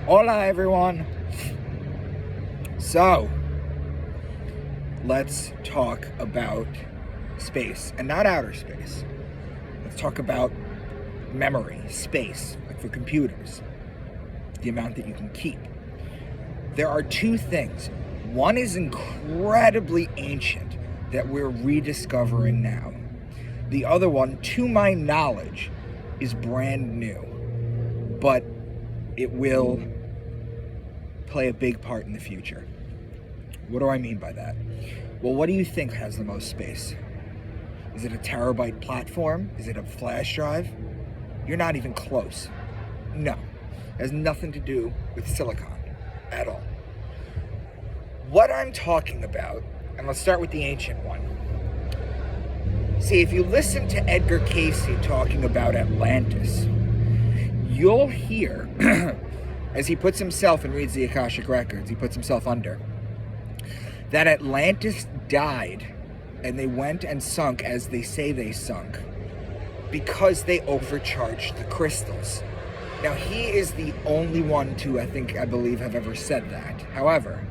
Hola, everyone. So, let's talk about space, and not outer space. Let's talk about memory, space, like for computers, the amount that you can keep. There are two things. One is incredibly ancient that we're rediscovering now. The other one, to my knowledge, is brand new, but it will play a big part in the future. What do I mean by that? Well, what do you think has the most space? Is it a terabyte platform? Is it a flash drive? You're not even close. No, it has nothing to do with silicon at all. What I'm talking about, and let's start with the ancient one. See, if you listen to Edgar Cayce talking about Atlantis, you'll hear, as he puts himself and reads the Akashic Records, he puts himself under, that Atlantis died and they went and sunk as they say they sunk because they overcharged the crystals. Now, he is the only one to, I believe, have ever said that. However,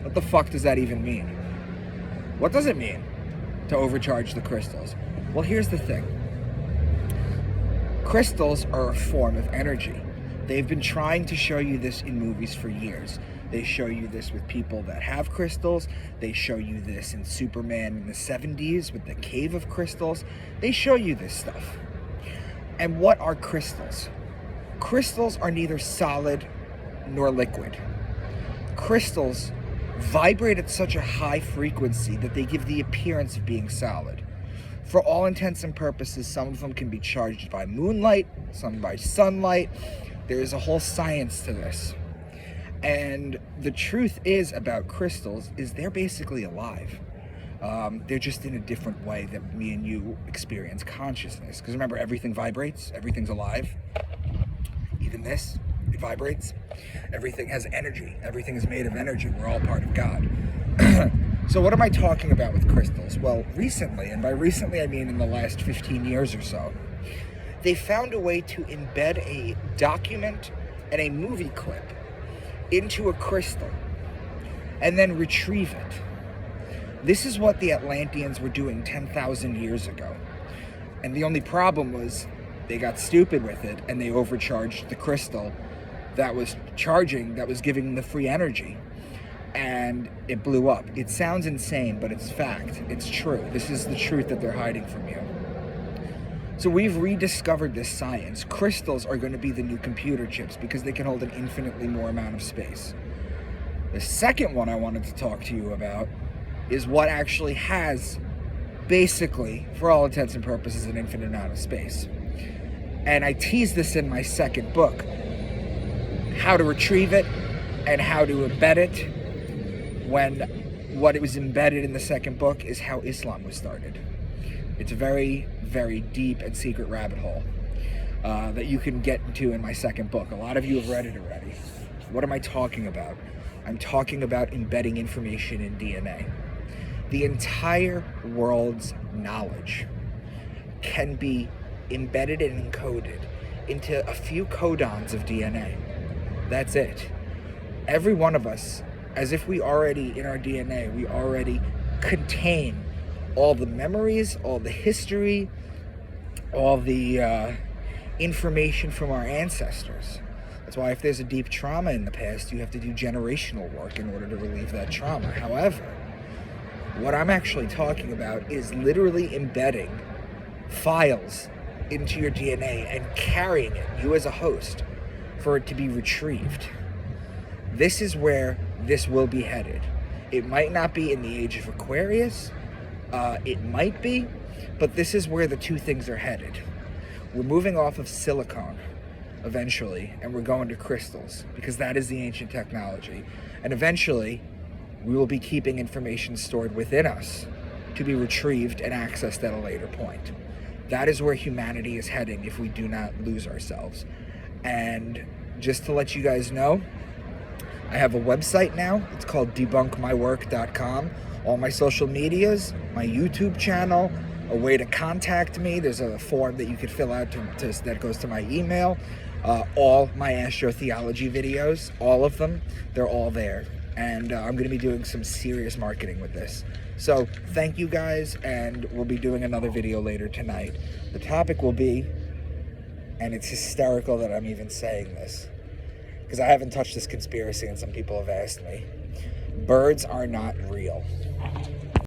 what the fuck does that even mean? What does it mean to overcharge the crystals? Well, here's the thing. Crystals are a form of energy. They've been trying to show you this in movies for years. They show you this with people that have crystals. They show you this in Superman in the 70s with the Cave of Crystals. They show you this stuff. And what are crystals? Crystals are neither solid nor liquid. Crystals vibrate at such a high frequency that they give the appearance of being solid. For all intents and purposes, some of them can be charged by moonlight, some by sunlight. There is a whole science to this. And the truth is about crystals is they're basically alive. They're just in a different way that me and you experience consciousness. Because remember, everything vibrates, everything's alive. Even this, it vibrates. Everything has energy. Everything is made of energy. We're all part of God. So what am I talking about with crystals? Well, recently, and by recently I mean in the last 15 years or so, they found a way to embed a document and a movie clip into a crystal and then retrieve it. This is what the Atlanteans were doing 10,000 years ago. And the only problem was they got stupid with it and they overcharged the crystal that was giving the free energy. And it blew up. It sounds insane, but it's fact. It's true. This is the truth that they're hiding from you. So we've rediscovered this science. Crystals are going to be the new computer chips because they can hold an infinitely more amount of space. The second one I wanted to talk to you about is what actually has, basically, for all intents and purposes, an infinite amount of space. And I tease this in my second book, how to retrieve it and how to embed it, when what it was embedded in the second book is how Islam was started. It's a very, very deep and secret rabbit hole that you can get into in my second book. A lot of you have read it already. What am I talking about? I'm talking about embedding information in DNA. The entire world's knowledge can be embedded and encoded into a few codons of DNA. That's it. Every one of us, as if we already, in our DNA, we already contain all the memories, all the history, all the information from our ancestors. That's why if there's a deep trauma in the past, you have to do generational work in order to relieve that trauma. However, what I'm actually talking about is literally embedding files into your DNA and carrying it, you as a host, for it to be retrieved. This is where this will be headed. It might not be in the age of Aquarius, it might be, but this is where the two things are headed. We're moving off of silicon eventually, and we're going to crystals, because that is the ancient technology. And eventually, we will be keeping information stored within us to be retrieved and accessed at a later point. That is where humanity is heading if we do not lose ourselves. And just to let you guys know, I have a website now. It's called debunkmywork.com. All my social medias, my YouTube channel, a way to contact me. There's a form that you could fill out that goes to my email. all my astrotheology videos, all of them, they're all there. And I'm going to be doing some serious marketing with this. So thank you guys, and we'll be doing another video later tonight. The topic will be, and it's hysterical that I'm even saying this, because I haven't touched this conspiracy and some people have asked me, birds are not real.